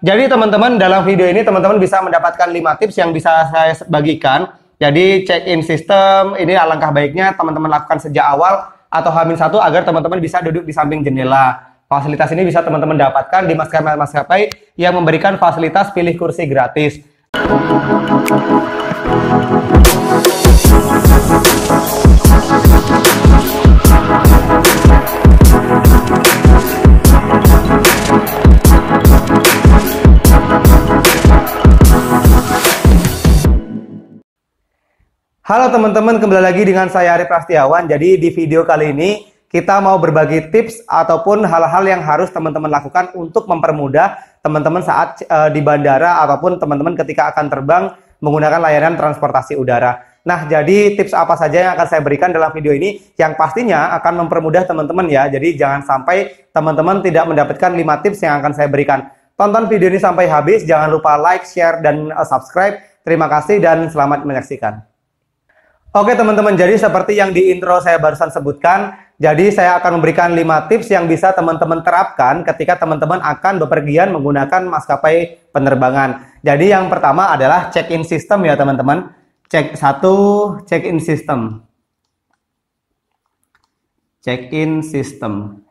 jadi teman-teman dalam video ini teman-teman bisa mendapatkan 5 tips yang bisa saya bagikan. Jadi check-in system ini alangkah baiknya teman-teman lakukan sejak awal atau H-1 agar teman-teman bisa duduk di samping jendela. Fasilitas ini bisa teman-teman dapatkan di maskapai-maskapai yang memberikan fasilitas pilih kursi gratis. Halo teman-teman, kembali lagi dengan saya Arif Prastiawan. Jadi di video kali ini kita mau berbagi tips ataupun hal-hal yang harus teman-teman lakukan untuk mempermudah teman-teman saat di bandara ataupun teman-teman ketika akan terbang menggunakan layanan transportasi udara. Nah, jadi tips apa saja yang akan saya berikan dalam video ini yang pastinya akan mempermudah teman-teman ya. Jadi jangan sampai teman-teman tidak mendapatkan 5 tips yang akan saya berikan. Tonton video ini sampai habis, jangan lupa like, share, dan subscribe. Terima kasih dan selamat menyaksikan. Oke teman-teman, jadi seperti yang di intro saya barusan sebutkan, jadi saya akan memberikan 5 tips yang bisa teman-teman terapkan ketika teman-teman akan bepergian menggunakan maskapai penerbangan. Jadi yang pertama adalah check-in system ya teman-teman. Check-in system. Check-in system.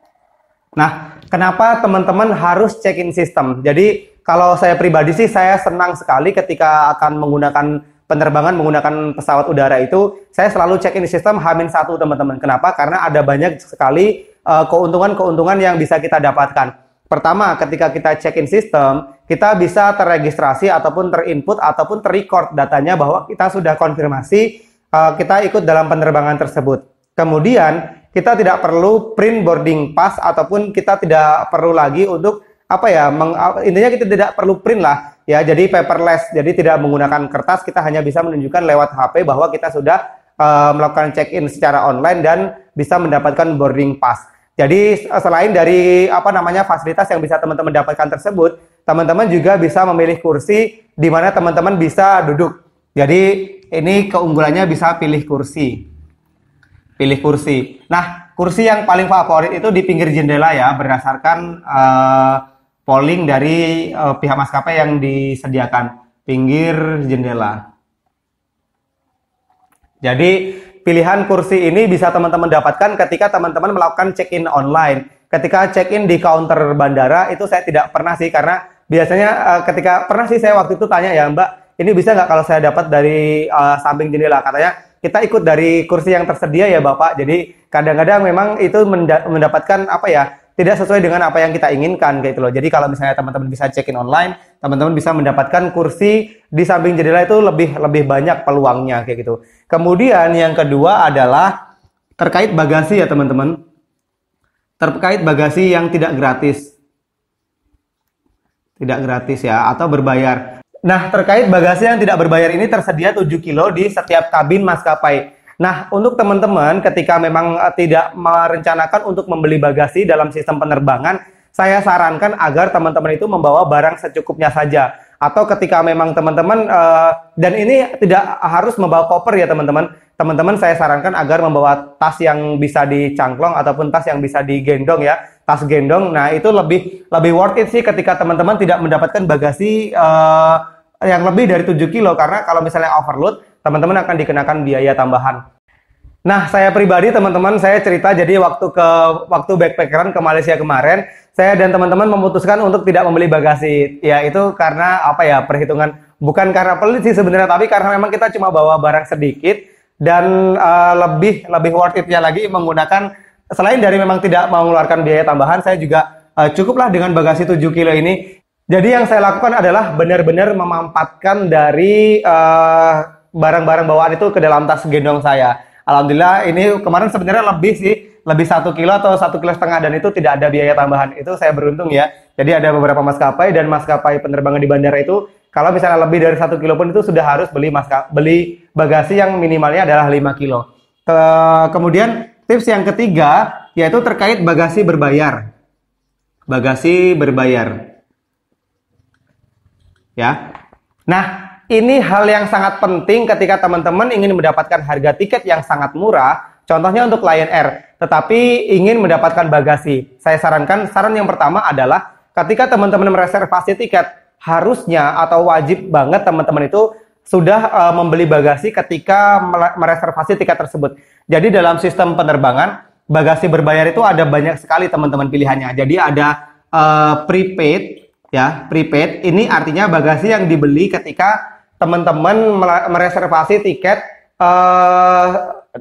Nah, kenapa teman-teman harus check-in system? Jadi kalau saya pribadi sih saya senang sekali ketika akan menggunakan penerbangan menggunakan pesawat udara itu, saya selalu check-in sistem H-1 teman-teman. Kenapa? Karena ada banyak sekali keuntungan-keuntungan yang bisa kita dapatkan. Pertama, ketika kita check-in sistem, kita bisa terregistrasi ataupun terinput ataupun terrecord datanya bahwa kita sudah konfirmasi kita ikut dalam penerbangan tersebut. Kemudian, kita tidak perlu print boarding pass ataupun kita tidak perlu lagi untuk intinya kita tidak perlu print lah ya, jadi paperless, jadi tidak menggunakan kertas, kita hanya bisa menunjukkan lewat HP bahwa kita sudah melakukan check-in secara online dan bisa mendapatkan boarding pass. Jadi selain dari fasilitas yang bisa teman-teman dapatkan tersebut, teman-teman juga bisa memilih kursi di mana teman-teman bisa duduk. Jadi ini keunggulannya bisa pilih kursi. Nah, kursi yang paling favorit itu di pinggir jendela ya, berdasarkan polling dari pihak maskapai yang disediakan, pinggir jendela. Jadi pilihan kursi ini bisa teman-teman dapatkan ketika teman-teman melakukan check-in online. Ketika check-in di counter bandara itu saya tidak pernah sih, karena biasanya saya waktu itu tanya ya, Mbak, ini bisa nggak kalau saya dapat dari samping jendela? Katanya kita ikut dari kursi yang tersedia ya Bapak. Jadi kadang-kadang memang itu mendapatkan tidak sesuai dengan apa yang kita inginkan gitu loh. Jadi kalau misalnya teman-teman bisa check-in online, teman-teman bisa mendapatkan kursi di samping jendela itu lebih banyak peluangnya kayak gitu. Kemudian yang kedua adalah terkait bagasi ya teman-teman. Terkait bagasi yang tidak gratis. Tidak gratis ya, atau berbayar. Nah, terkait bagasi yang tidak berbayar ini tersedia 7 kilo di setiap kabin maskapai. Nah, untuk teman-teman ketika memang tidak merencanakan untuk membeli bagasi dalam sistem penerbangan, saya sarankan agar teman-teman itu membawa barang secukupnya saja. Atau ketika memang teman-teman, dan ini tidak harus membawa koper ya teman-teman. Teman-teman saya sarankan agar membawa tas yang bisa dicangklong ataupun tas yang bisa digendong ya. Tas gendong, nah itu lebih worth it sih ketika teman-teman tidak mendapatkan bagasi yang lebih dari 7 kilo. Karena kalau misalnya overload, teman-teman akan dikenakan biaya tambahan. Nah, saya pribadi teman-teman, saya cerita, jadi waktu backpackeran ke Malaysia kemarin, saya dan teman-teman memutuskan untuk tidak membeli bagasi. Ya, itu karena perhitungan, bukan karena pelit sih sebenarnya, tapi karena memang kita cuma bawa barang sedikit dan lebih worth it-nya lagi menggunakan, selain dari memang tidak mengeluarkan biaya tambahan, saya juga cukuplah dengan bagasi 7 kilo ini. Jadi yang saya lakukan adalah benar-benar memampatkan dari barang-barang bawaan itu ke dalam tas gendong saya. Alhamdulillah ini kemarin sebenarnya lebih 1 kilo atau 1,5 kilo dan itu tidak ada biaya tambahan. Itu saya beruntung ya. Jadi ada beberapa maskapai dan maskapai penerbangan di bandara itu kalau misalnya lebih dari 1 kilo pun itu sudah harus beli bagasi yang minimalnya adalah 5 kilo. Kemudian tips yang ketiga yaitu terkait bagasi berbayar. Bagasi berbayar. Ya. Nah, ini hal yang sangat penting ketika teman-teman ingin mendapatkan harga tiket yang sangat murah, contohnya untuk Lion Air, tetapi ingin mendapatkan bagasi. Saya saran yang pertama adalah ketika teman-teman mereservasi tiket, harusnya atau wajib banget teman-teman itu sudah membeli bagasi ketika mereservasi tiket tersebut. Jadi dalam sistem penerbangan, bagasi berbayar itu ada banyak sekali teman-teman pilihannya. Jadi ada prepaid, ya, prepaid ini artinya bagasi yang dibeli ketika teman-teman mereservasi tiket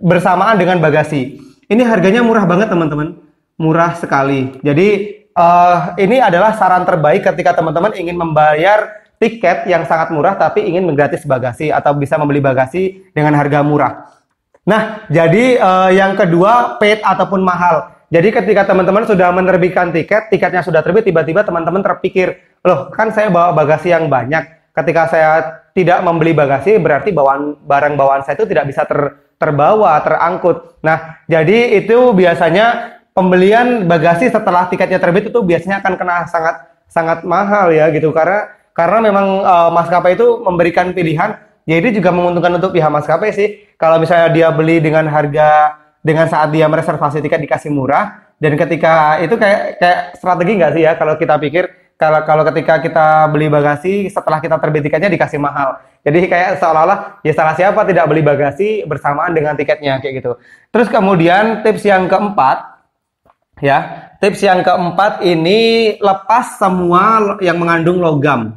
bersamaan dengan bagasi. Ini harganya murah banget teman-teman, murah sekali. Jadi ini adalah saran terbaik ketika teman-teman ingin membayar tiket yang sangat murah tapi ingin menggratis bagasi atau bisa membeli bagasi dengan harga murah. Nah, jadi yang kedua paid ataupun mahal. Jadi ketika teman-teman sudah menerbitkan tiket, tiketnya sudah terbit, tiba-tiba teman-teman terpikir, loh kan saya bawa bagasi yang banyak. Ketika saya tidak membeli bagasi, berarti barang bawaan saya itu tidak bisa terbawa, terangkut. Nah, jadi itu biasanya pembelian bagasi setelah tiketnya terbit itu biasanya akan kena sangat mahal ya gitu, karena memang maskapai itu memberikan pilihan. Jadi juga menguntungkan untuk pihak maskapai sih. Kalau misalnya dia beli dengan saat dia mereservasi tiket dikasih murah, dan ketika itu kayak strategi nggak sih ya kalau kita pikir, kalau ketika kita beli bagasi setelah kita terbit tiketnya dikasih mahal. Jadi kayak seolah-olah ya salah siapa tidak beli bagasi bersamaan dengan tiketnya kayak gitu. Terus kemudian tips yang keempat, ya, tips yang keempat ini lepas semua yang mengandung logam.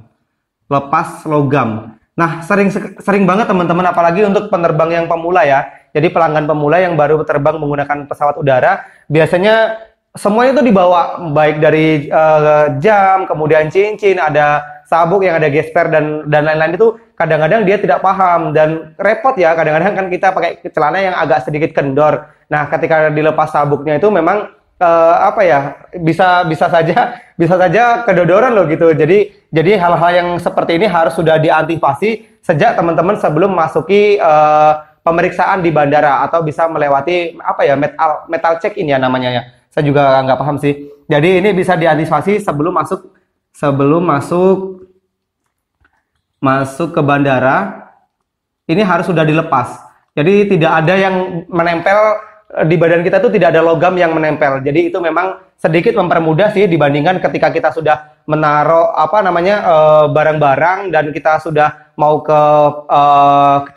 Lepas logam. Nah, sering banget teman-teman, apalagi untuk penerbang yang pemula ya. Jadi pelanggan pemula yang baru terbang menggunakan pesawat udara, biasanya semuanya itu dibawa, baik dari jam, kemudian cincin, ada sabuk yang ada gesper dan lain-lain. Itu kadang-kadang dia tidak paham dan repot ya. Kadang-kadang kan kita pakai celana yang agak sedikit kendor. Nah, ketika dilepas sabuknya itu memang bisa saja kedodoran loh gitu. Jadi hal-hal yang seperti ini harus sudah diantisipasi sejak teman-teman sebelum masuki pemeriksaan di bandara atau bisa melewati metal check in ya namanya ya. Saya juga nggak paham sih. Jadi ini bisa diantisipasi sebelum masuk ke bandara. Ini harus sudah dilepas. Jadi tidak ada yang menempel di badan kita, itu tidak ada logam yang menempel. Jadi itu memang sedikit mempermudah sih dibandingkan ketika kita sudah menaruh barang-barang dan kita sudah mau ke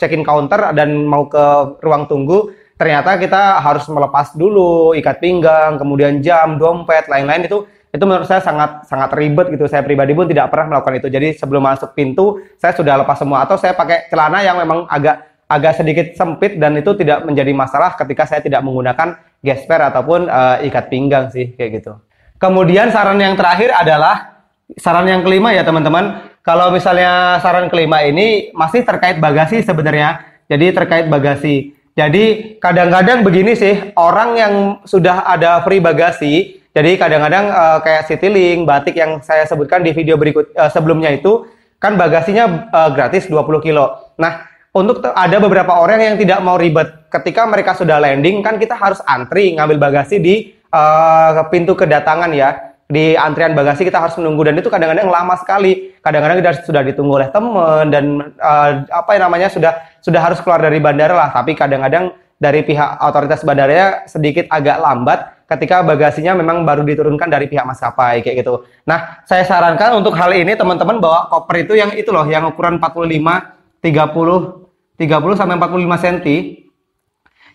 check-in counter dan mau ke ruang tunggu. Ternyata kita harus melepas dulu ikat pinggang, kemudian jam, dompet, lain-lain. Itu menurut saya sangat ribet gitu. Saya pribadi pun tidak pernah melakukan itu. Jadi sebelum masuk pintu saya sudah lepas semua, atau saya pakai celana yang memang agak sedikit sempit dan itu tidak menjadi masalah ketika saya tidak menggunakan gesper ataupun ikat pinggang sih kayak gitu. Kemudian saran yang terakhir adalah saran yang kelima ya teman-teman. Kalau misalnya saran kelima ini masih terkait bagasi sebenarnya. Jadi terkait bagasi. Jadi kadang-kadang begini sih, orang yang sudah ada free bagasi, jadi kadang-kadang kayak Citylink, Batik yang saya sebutkan di video sebelumnya itu kan bagasinya gratis 20 kilo. Nah, untuk ada beberapa orang yang tidak mau ribet, ketika mereka sudah landing kan kita harus antri ngambil bagasi di pintu kedatangan ya. Di antrian bagasi kita harus menunggu dan itu kadang-kadang lama sekali. Kadang-kadang kita sudah ditunggu oleh teman dan sudah harus keluar dari bandara lah. Tapi kadang-kadang dari pihak otoritas bandaranya sedikit agak lambat ketika bagasinya memang baru diturunkan dari pihak maskapai kayak gitu. Nah, saya sarankan untuk hal ini teman-teman bawa koper itu yang ukuran 30 sampai 45 cm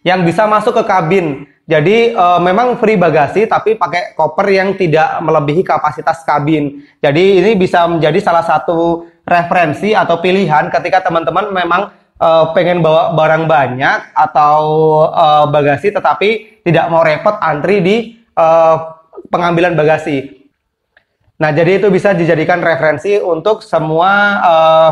yang bisa masuk ke kabin. Jadi memang free bagasi tapi pakai koper yang tidak melebihi kapasitas kabin. Jadi ini bisa menjadi salah satu referensi atau pilihan ketika teman-teman memang pengen bawa barang banyak atau bagasi tetapi tidak mau repot antri di pengambilan bagasi. Nah, jadi itu bisa dijadikan referensi untuk semua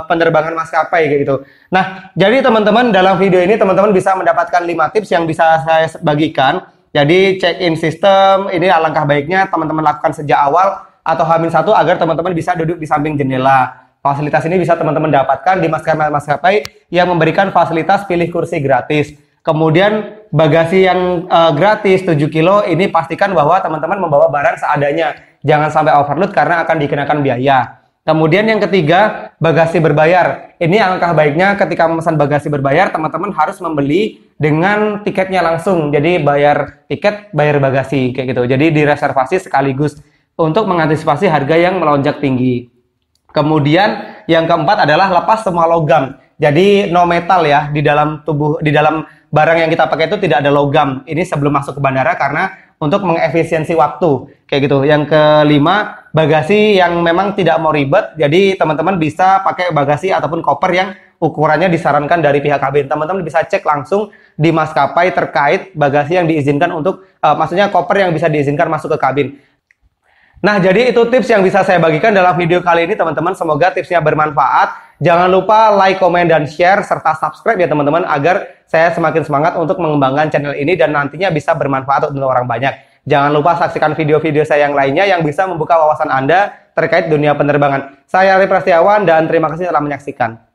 penerbangan maskapai kayak gitu. Nah, jadi teman-teman dalam video ini teman-teman bisa mendapatkan 5 tips yang bisa saya bagikan. Jadi check-in system ini alangkah baiknya teman-teman lakukan sejak awal atau H-1 agar teman-teman bisa duduk di samping jendela. Fasilitas ini bisa teman-teman dapatkan di maskapai yang memberikan fasilitas pilih kursi gratis. Kemudian bagasi yang gratis 7 kilo ini pastikan bahwa teman-teman membawa barang seadanya. Jangan sampai overload karena akan dikenakan biaya. Kemudian yang ketiga, bagasi berbayar. Ini alangkah baiknya ketika memesan bagasi berbayar, teman-teman harus membeli dengan tiketnya langsung. Jadi bayar tiket, bayar bagasi kayak gitu. Jadi direservasi sekaligus. untuk mengantisipasi harga yang melonjak tinggi. Kemudian yang keempat adalah lepas semua logam. Jadi no metal ya, di dalam barang yang kita pakai itu tidak ada logam. Ini sebelum masuk ke bandara karena untuk mengefisiensi waktu kayak gitu. Yang kelima, bagasi yang memang tidak mau ribet. Jadi teman-teman bisa pakai bagasi ataupun koper yang ukurannya disarankan dari pihak kabin. Teman-teman bisa cek langsung di maskapai terkait bagasi yang diizinkan untuk maksudnya koper yang bisa diizinkan masuk ke kabin. Nah, jadi itu tips yang bisa saya bagikan dalam video kali ini, teman-teman. Semoga tipsnya bermanfaat. Jangan lupa like, komen, dan share, serta subscribe ya teman-teman, agar saya semakin semangat untuk mengembangkan channel ini dan nantinya bisa bermanfaat untuk orang banyak. Jangan lupa saksikan video-video saya yang lainnya yang bisa membuka wawasan Anda terkait dunia penerbangan. Saya Arif Prasetyawan dan terima kasih telah menyaksikan.